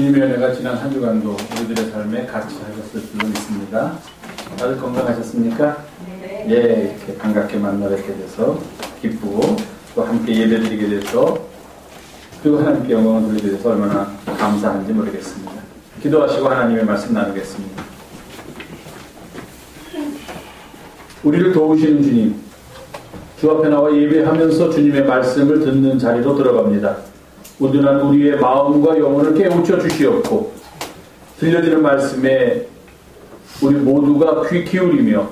주님의 은혜가 지난 한 주간도 우리들의 삶에 같이 하셨을 줄로 믿습니다. 다들 건강하셨습니까? 네. 예, 이렇게 반갑게 만나 뵙게 돼서 기쁘고 또 함께 예배드리게 돼서 그리고 하나님께 영광을 돌리게 돼서 얼마나 감사한지 모르겠습니다. 기도하시고 하나님의 말씀 나누겠습니다. 우리를 도우시는 주님, 주 앞에 나와 예배하면서 주님의 말씀을 듣는 자리로 들어갑니다. 우둔한 우리의 마음과 영혼을 깨우쳐 주시옵고 들려지는 말씀에 우리 모두가 귀 기울이며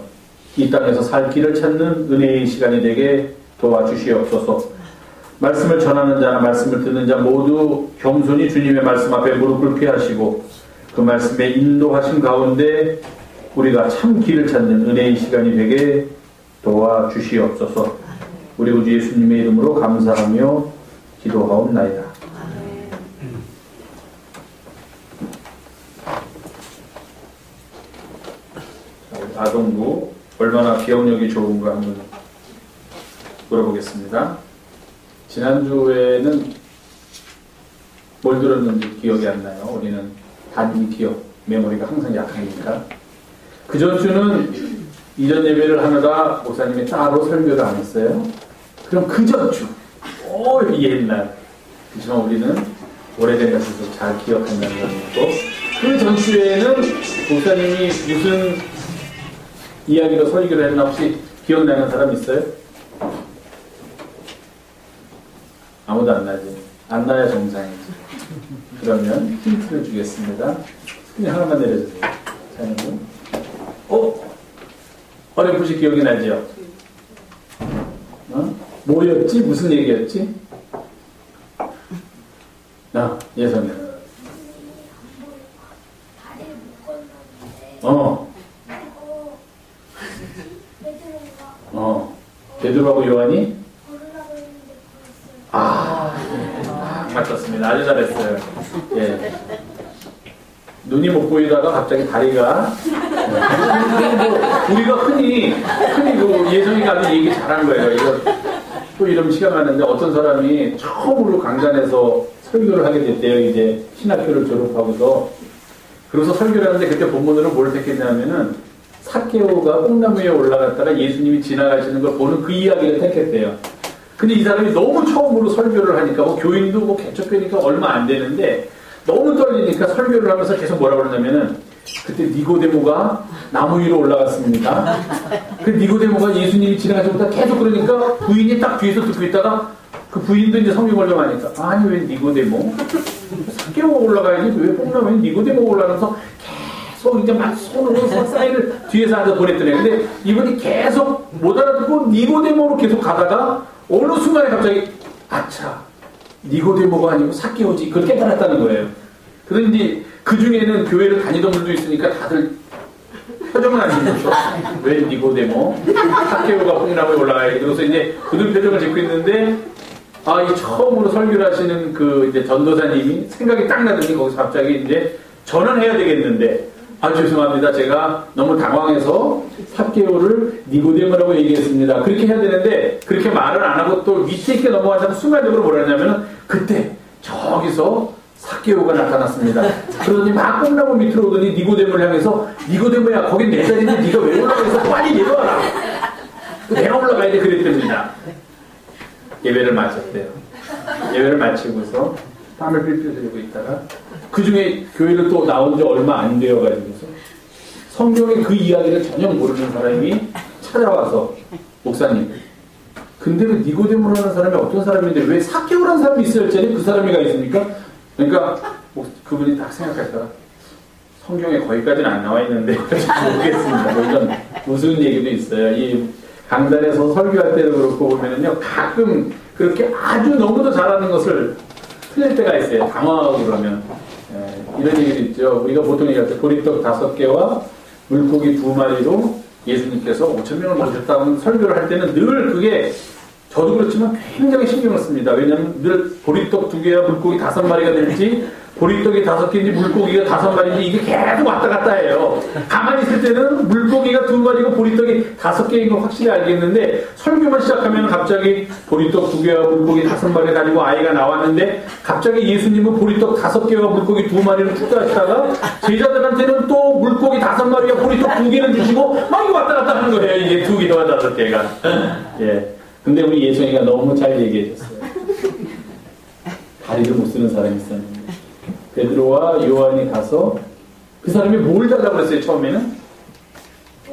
이 땅에서 살 길을 찾는 은혜의 시간이 되게 도와주시옵소서. 말씀을 전하는 자나 말씀을 듣는 자 모두 겸손히 주님의 말씀 앞에 무릎을 피하시고 그 말씀에 인도하신 가운데 우리가 참 길을 찾는 은혜의 시간이 되게 도와주시옵소서. 우리 구주 예수님의 이름으로 감사하며 기도하옵나이다. 아동부 얼마나 기억력이 좋은가 한번 물어보겠습니다. 지난주에는 뭘 들었는지 기억이 안 나요. 우리는 단기 기억, 메모리가 항상 약하니까. 그 전주는 이전 예배를 하느라 목사님이 따로 설교를 안 했어요. 그럼 그 전주, 옛날. 그렇지만 우리는 오래된 것을 잘 기억한다는 건 있고, 그 전주에는 목사님이 무슨 이야기로 설교를 했나 혹시 기억나는 사람 있어요? 아무도 안 나지. 안 나야 정상이지. 그러면 힌트를 주겠습니다. 그냥 하나만 내려주세요. 자연분. 어렴풋이 기억이 나죠? 뭐였지? 무슨 얘기였지? 예선이. 베드로하고 요한이? 맞췄습니다. 아주 잘했어요. 예. 눈이 못 보이다가 갑자기 다리가. 우리가 흔히 그 예성이가 아주 얘기 잘한 거예요. 이거 또 이런 시간 가는데 어떤 사람이 처음으로 강단에서 설교를 하게 됐대요. 이제 신학교를 졸업하고서. 그래서 설교를 하는데 그때 본문으로 뭘 택했냐면은 삭개오가 뽕나무 위에 올라갔다가 예수님이 지나가시는 걸 보는 그 이야기를 택했대요. 근데 이 사람이 너무 처음으로 설교를 하니까 교인도 개척교니까 얼마 안 되는데 너무 떨리니까 설교를 하면서 계속 뭐라 그러냐면은 그때 니고데모가 나무 위로 올라갔습니다. 그 니고데모가 예수님이 지나가시면서 계속 그러니까 부인이 딱 뒤에서 듣고 있다가 그 부인도 이제 성경을 좀 하니까 아니 왜 니고데모? 삭개오가 올라가야지 왜 뽕나무에 니고데모가 올라가면서 계속 이제 막 손으로 사인을 뒤에서 앉아 보냈더니 근데 이분이 계속 못 알아듣고 니고데모로 계속 가다가 어느 순간에 갑자기 아차 니고데모가 아니고 삭개오지 그걸 깨달았다는 거예요. 그런데 그 중에는 교회를 다니던 분도 있으니까 다들 표정은 안 짓죠. 왜 니고데모? 삭개오가 뽕나무에 올라가야지. 그래서 이제 그들 표정을 짓고 있는데 이 처음으로 설교를 하시는 그 이제 전도사님이 생각이 딱 나더니 거기서 갑자기 이제 전환해야 되겠는데 죄송합니다. 제가 너무 당황해서 삭개오를 니고데모라고 얘기했습니다. 그렇게 해야 되는데 그렇게 말을 안 하고 또 밑에 있게 넘어가자면 순간적으로 뭐라 했냐면 그때 저기서 삭개오가 나타났습니다. 그러더니 막 뽕나무 밑으로 오더니 니고데모를 향해서 니고데모야 거긴 내 자리인데 네가 왜 올라가서 빨리 내려와라. 내가 올라가야 돼 그랬답니다. 예배를 마쳤대요. 예배를 마치고서 땀을 필필 흘리고 있다가 그 중에 교회를 또 나온 지 얼마 안 되어가지고서 성경의 그 이야기를 전혀 모르는 사람이 찾아와서 목사님 근데 그 니고데모라는 사람이 어떤 사람인데 왜 삭개오라는 사람이 있어야 할 자리에 그 사람이가 있습니까? 그러니까 그분이 딱 생각했다가 성경에 거기까지는 안 나와 있는데 모르겠습니다. 뭐 이런 무슨 얘기도 있어요. 이 강단에서 설교할 때도 그렇고 보면은요 가끔 그렇게 아주 너무도 잘하는 것을 틀릴 때가 있어요. 당황하고 그러면 이런 얘기도 있죠. 우리가 보통 얘기할 때 보리떡 5개와 물고기 2마리로 예수님께서 5,000명을 먹였다는 설교를 할 때는 늘 그게 저도 그렇지만 굉장히 신경을 씁니다. 왜냐하면 늘 보리떡 2개와 물고기 5마리가 될지 보리떡이 5개인지 물고기가 5마리인지 이게 계속 왔다 갔다 해요. 가만히 있을 때는 물고기가 2마리고 보리떡이 5개인 거 확실히 알겠는데 설교만 시작하면 갑자기 보리떡 2개와 물고기 5마리 가지고 아이가 나왔는데 갑자기 예수님은 보리떡 5개와 물고기 2마리를 축사하시다가 제자들한테는 또 물고기 5마리와 보리떡 2개를 주시고 막 이거 왔다 갔다 하는 거예요. 이게 2개와 5개가. 예. 근데 우리 예송이가 너무 잘 얘기해 줬어요. 다리를 못 쓰는 사람이 있었는데 베드로와 요한이 가서 그 사람이 뭘 달라고 그랬어요? 처음에는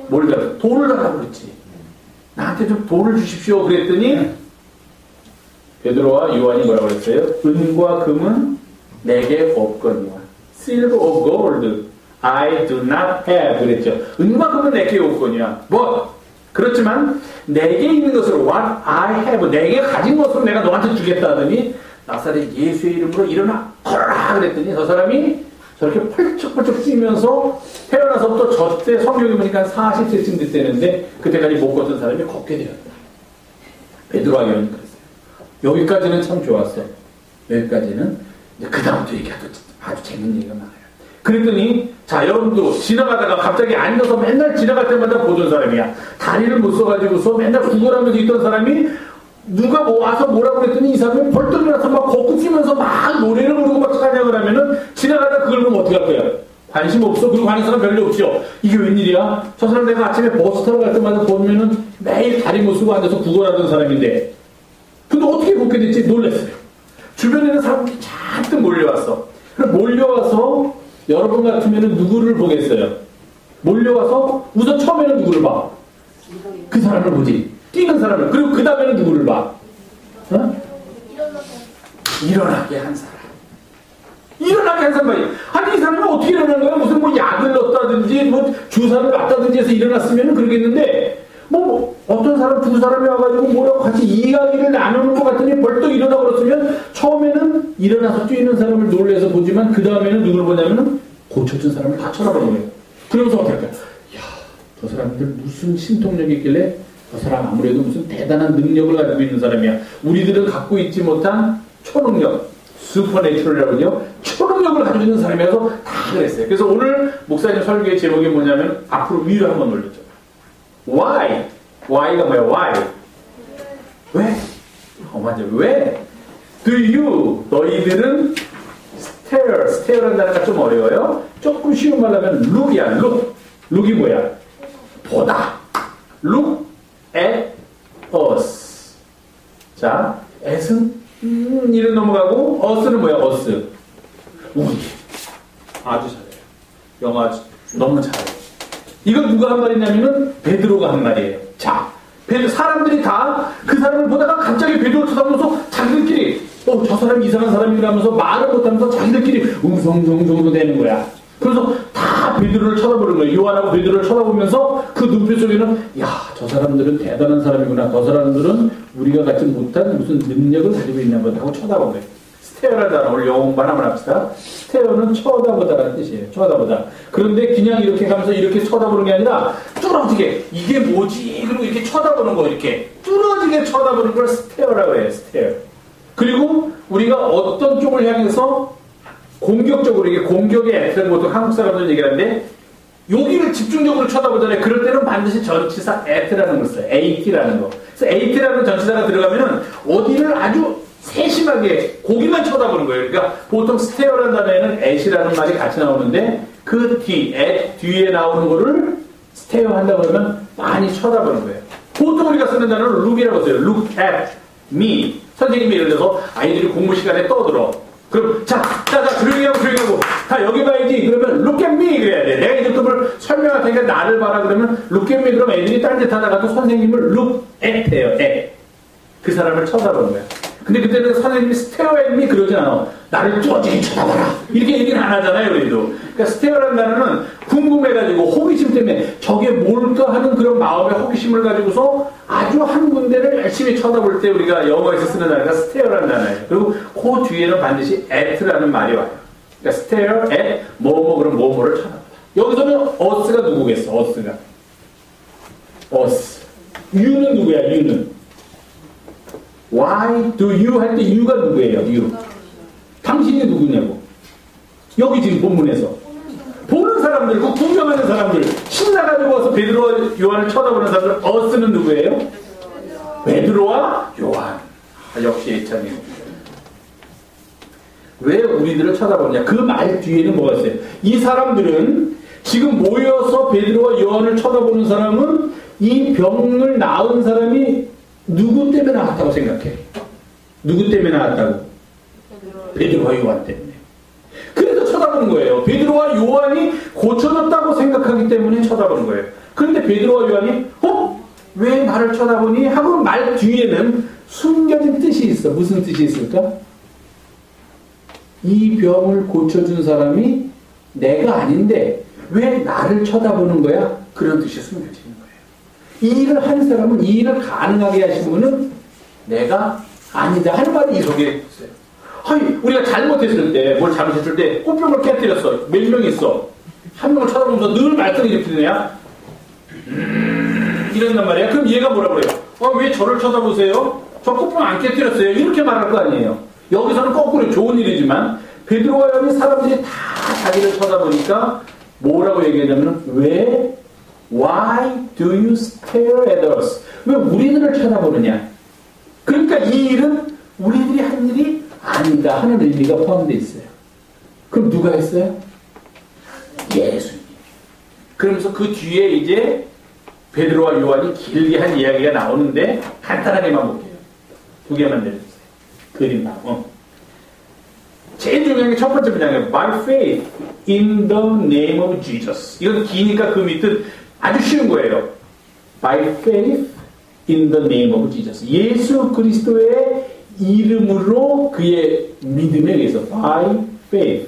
뭘 달라고? 돈을 달라고 그랬지. 나한테 좀 돈을 주십시오 그랬더니 베드로와 요한이 뭐라고 그랬어요? 은과 금은 내게 없거니와 silver or gold I do not have 그랬죠. 은과 금은 내게 없거니와 뭐 그렇지만 내게 있는 것을 what I have 내게 가진 것으로 내가 너한테 주겠다 하더니 나사렛 예수의 이름으로 일어나 걸어라 그랬더니 저 사람이 저렇게 펄쩍펄쩍 뛰면서 태어나서부터 저때 성경에 보니까 40세쯤 됐다는데 그때까지 못 걷던 사람이 걷게 되었다. 베드로와 요한이 그랬어요. 여기까지는 참 좋았어. 여기까지는 이제 그 다음부터 얘기하도 아주 재밌는 얘기가 많아요. 그랬더니 자 여러분도 지나가다가 갑자기 앉아서 맨날 지나갈 때마다 보던 사람이야. 다리를 못 써가지고서 맨날 구걸하면서 있던 사람이 누가 뭐 와서 뭐라고 그랬더니 이 사람이 벌떡 일어나서 막 걷고 뛰면서 막 노래를 부르고 막 찬양을 하면은 지나가다 그걸 보면 어떻게 할 거야? 관심 없어? 그리고 가는 사람 별로 없죠? 이게 웬일이야? 저 사람 내가 아침에 버스 타러 갈 때마다 보면은 매일 다리 못 쓰고 앉아서 구걸하던 사람인데 근데 어떻게 걷게 됐지? 놀랐어요. 주변에 있는 사람들이 잔뜩 몰려왔어. 그럼 몰려와서 여러분 같으면은 누구를 보겠어요? 몰려와서 우선 처음에는 누구를 봐? 그 사람을 보지. 뛰는 사람을. 그리고 그 다음에는 누구를 봐? 어? 일어나게 한 사람. 일어나게 한 사람이. 아니 이 사람이 어떻게 일어나는 거야? 무슨 뭐 약을 넣었다든지 뭐 주사를 맞다든지 해서 일어났으면 그러겠는데 뭐 어떤 사람 두 사람이 와가지고 뭐라고 같이 이야기를 나누는 것 같더니 벌떡 일어나고 그랬으면 처음에는 일어나서 뛰는 사람을 놀래서 보지만 그 다음에는 누구를 보냐면은 고쳐준 사람을 다 쳐다보는 거예요. 그러면서 어떻게 할까요? 이야 저 사람들 무슨 신통력이 있길래 저 사람 아무래도 무슨 대단한 능력을 가지고 있는 사람이야. 우리들은 갖고 있지 못한 초능력, 슈퍼내추럴이라고요. 초능력을 가지고 있는 사람이라서 다 그랬어요. 그래서 오늘 목사님 설교의 제목이 뭐냐면 앞으로 위로 한번 올렸죠. Why? Why가 뭐야? Why? 왜? 맞아. 왜? Do you? 너희들은 stare라는 단어가 좀 어려워요. 조금 쉬운 말로 하면 look이야. look이 뭐야? 보다. look at us. 자, at은 이름 넘어가고 us는 뭐야? us. 우리. 아주 잘해요. 영어 아주 너무 잘해요. 이걸 누가 한 말이냐면은 베드로가 한 말이에요. 자, 사람들이 다 그 사람을 보다가 갑자기 베드로를 쳐다보면서 자기들끼리 저 사람이 이상한 사람이라면서 말을 못하면서 자기들끼리 웅성웅성 되는 거야. 그래서 다 베드로를 쳐다보는 거예요. 요한하고 베드로를 쳐다보면서 그 눈빛 속에는 야, 저 사람들은 대단한 사람이구나. 저 사람들은 우리가 갖지 못한 무슨 능력을 가지고 있나 보다 하고 쳐다본 거예요. 스테어라는 단어 오늘 영어 공부 한번 합시다. 스테어는 쳐다보다라는 뜻이에요. 쳐다보다. 그런데 그냥 이렇게 가면서 이렇게 쳐다보는 게 아니라 뚫어지게 이게 뭐지? 그리고 이렇게 쳐다보는 거 이렇게 뚫어지게 쳐다보는 걸 스테어라고 해요. 스테어. 그리고 우리가 어떤 쪽을 향해서 공격적으로 이게 공격의 애트를 보통 한국 사람들 얘기하는데 여기를 집중적으로 쳐다보잖아요. 그럴 때는 반드시 전치사 at라는 걸 써요. at라는 거. 그래서 at라는 전치사가 들어가면은 어디를 아주 세심하게 고기만 쳐다보는 거예요. 그러니까 보통 스테어라는 단어에는 at이라는 말이 같이 나오는데 그 뒤에 나오는 거를 스테어 한다고 하면 많이 쳐다보는 거예요. 보통 우리가 쓰는 단어는 look이라고 써요. look at me. 선생님이 예를 들어서 아이들이 공부 시간에 떠들어. 그럼 자, 조용히 하고 다 여기 봐야지. 그러면 look at me 그래야 돼. 내가 이제 뭘 설명할 테니까 나를 봐라 그러면 look at me 그러면 애들이 딴짓 하다가도 선생님을 look at 해요. at. 그 사람을 쳐다보는 거야. 근데 그때는 선생님이 stare at me 그러진 않아. 나를 뚜어지게 쳐다봐라. 이렇게 얘기는 안 하잖아요, 우리도. 그러니까 stare라는 단어는 궁금해가지고 호기심 때문에 저게 뭘까 하는 그런 마음의 호기심을 가지고서 아주 한 군데를 열심히 쳐다볼 때 우리가 영어에서 쓰는 단어가 stare라는 단어예요. 그리고 그 뒤에는 반드시 at라는 말이 와요. 그러니까 stare at 뭐뭐 그럼 뭐뭐를 쳐다보다. 여기서는 us가 누구겠어? us가. us. you는 누구야? you는. Why do you 할 때 you가 누구예요? you. 당신이 누구냐고. 여기 지금 본문에서 보는 사람들, 그 구경하는 사람들, 신나가는 베드로와 요한을 쳐다보는 사람들은 어스는 누구예요? 베드로와 요한. 역시 예찬이에요. 왜 우리들을 쳐다보느냐? 그 말 뒤에는 뭐가 있어요? 이 사람들은 지금 모여서 베드로와 요한을 쳐다보는 사람은 이 병을 나은 사람이 누구 때문에 나왔다고 생각해? 누구 때문에 나왔다고? 베드로와 요한 때문에. 그래서 쳐다보는 거예요. 베드로와 요한이 고쳐졌다고 생각하기 때문에 쳐다보는 거예요. 그런데 베드로와 요한이 왜 나를 쳐다보니? 하고 말 뒤에는 숨겨진 뜻이 있어. 무슨 뜻이 있을까? 이 병을 고쳐준 사람이 내가 아닌데 왜 나를 쳐다보는 거야? 그런 뜻이 숨겨지는 거예요. 이 일을 한 사람은, 이 일을 가능하게 하신 분은 내가 아니다 하는 말이 이 속에 있어요. 우리가 잘못했을 때, 뭘 잘못했을 때 꽃병을 깨뜨렸어. 몇 명 있어. 한 명을 쳐다보면서 늘 말썽이 이렇게 되냐? 이런단 말이야. 그럼 얘가 뭐라 그래요? 왜 저를 쳐다보세요? 저 꽃병 안 깨뜨렸어요. 이렇게 말할 거 아니에요. 여기서는 거꾸로 좋은 일이지만 베드로와 요한이 사람들이 다 자기를 쳐다보니까 뭐라고 얘기하냐면 Why do you stare at us? 왜 우리들을 쳐다보느냐? 그러니까 이 일은 우리들이 한 일이 아니다 하는 의미가 포함되어 있어요. 그럼 누가 했어요? 예수님. 그러면서 그 뒤에 이제 베드로와 요한이 길게 한 이야기가 나오는데 간단하게만 볼게요. 두 개만 내려주세요. 그림 나오. 제일 중요한 게 첫 번째 문장이에요. By faith in the name of Jesus. 이건 기니까 그 밑은 아주 쉬운 거예요. By faith in the name of Jesus. 예수 그리스도의 이름으로 그의 믿음에 의해서 by faith.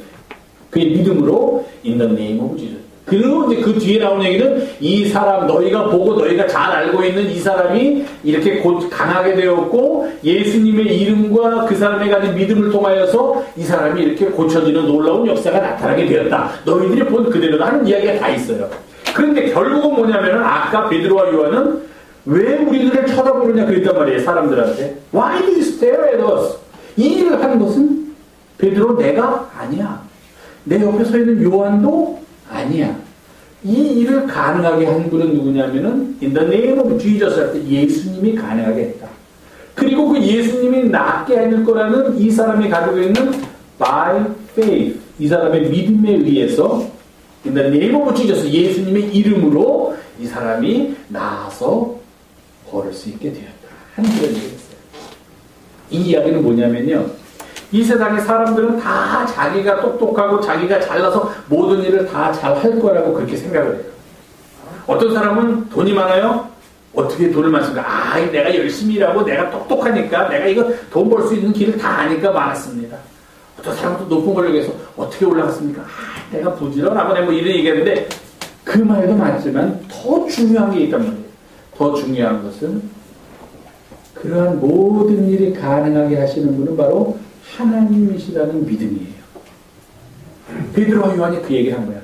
그의 믿음으로 in the name of Jesus. 그리고 이제 그 뒤에 나오는 얘기는 이 사람 너희가 보고 너희가 잘 알고 있는 이 사람이 이렇게 곧 강하게 되었고 예수님의 이름과 그 사람의 가진 믿음을 통하여서 이 사람이 이렇게 고쳐지는 놀라운 역사가 나타나게 되었다. 너희들이 본 그대로다 하는 이야기가 다 있어요. 그런데 결국은 뭐냐면은 아까 베드로와 요한은 왜 우리들을 쳐다보느냐 그랬단 말이에요. 사람들한테. Why do you stare at us? 이 일을 하는 것은 베드로 내가 아니야. 내 옆에 서 있는 요한도 아니야. 이 일을 가능하게 한 분은 누구냐면은 in the name of Jesus 할 때 예수님이 가능하게 했다. 그리고 그 예수님이 낫게 해줄 거라는 이 사람이 가지고 있는 by faith 이 사람의 믿음에 의해서 in the name of Jesus 예수님의 이름으로 이 사람이 나아서 걸을 수 있게 되었다 하는 그런 얘기를 했어요. 이 이야기는 뭐냐면요, 이 세상의 사람들은 다 자기가 똑똑하고 자기가 잘나서 모든 일을 다 잘할 거라고 그렇게 생각을 해요. 어떤 사람은 돈이 많아요? 어떻게 돈을 많습니까? 내가 열심히 일하고 내가 똑똑하니까 내가 이거 돈 벌 수 있는 길을 다 아니까 많았습니다. 어떤 사람은 또 높은 권력에 서 어떻게 올라갔습니까? 내가 부지런하고 뭐 이런 얘기하는데 그 말도 맞지만 더 중요한 게 있단 말이에요. 더 중요한 것은 그러한 모든 일이 가능하게 하시는 분은 바로 하나님이시라는 믿음이에요. 베드로와 요한이 그 얘기를 한 거야.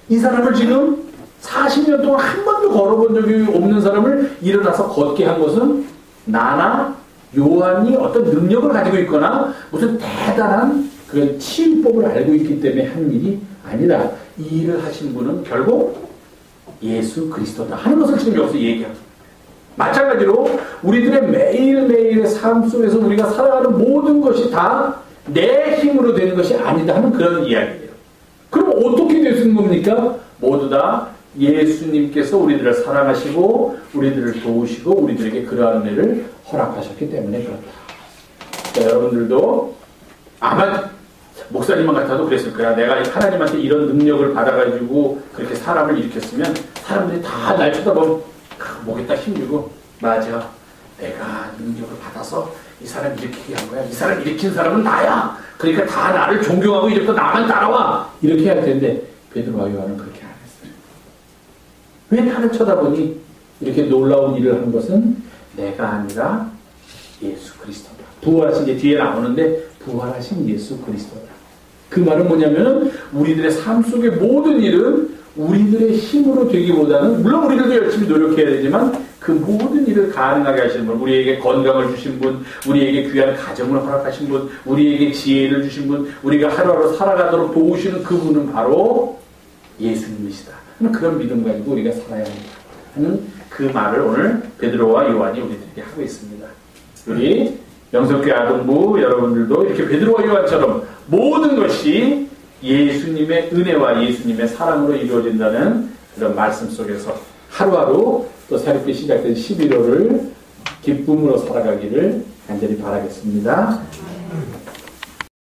이 사람을 지금 40년 동안 한 번도 걸어본 적이 없는 사람을 일어나서 걷게 한 것은 나나 요한이 어떤 능력을 가지고 있거나 무슨 대단한 그런 치유법을 알고 있기 때문에 한 일이 아니라 이 일을 하신 분은 결국 예수 그리스도다 하는 것을 지금 여기서 얘기합니다. 마찬가지로 우리들의 매일매일의 삶 속에서 우리가 살아가는 모든 것이 다 내 힘으로 되는 것이 아니다 하는 그런 이야기예요. 그럼 어떻게 되는 겁니까? 모두 다 예수님께서 우리들을 사랑하시고 우리들을 도우시고 우리들에게 그러한 은혜를 허락하셨기 때문에 그렇다. 자, 여러분들도 아마 목사님만 같아도 그랬을 거야. 내가 하나님한테 이런 능력을 받아가지고 그렇게 사람을 일으켰으면 사람들이 다 날 쳐다보면 목에 딱 힘주고 맞아. 내가 능력을 받아서 이 사람 일으키게 한 거야. 이 사람 일으킨 사람은 나야. 그러니까 다 나를 존경하고 이렇게 나만 따라와. 이렇게 할 텐데 베드로와 요한은 그렇게 안 했어요. 왜 나를 쳐다보니? 이렇게 놀라운 일을 한 것은 내가 아니라 예수 그리스도다. 부활하신 게 뒤에 나오는데 부활하신 예수 그리스도다. 그 말은 뭐냐면 우리들의 삶 속의 모든 일은 우리들의 힘으로 되기보다는 물론 우리들도 열심히 노력해야 되지만 그 모든 일을 가능하게 하시는 분, 우리에게 건강을 주신 분, 우리에게 귀한 가정을 허락하신 분, 우리에게 지혜를 주신 분, 우리가 하루하루 살아가도록 도우시는 그분은 바로 예수님이시다. 그런 믿음 가지고 우리가 살아야 합니다. 하는 그 말을 오늘 베드로와 요한이 우리들에게 하고 있습니다. 우리 영성교회 아동부 여러분들도 이렇게 베드로와 요한처럼 모든 것이 예수님의 은혜와 예수님의 사랑으로 이루어진다는 그런 말씀 속에서 하루하루 또 새롭게 시작된 11월을 기쁨으로 살아가기를 간절히 바라겠습니다.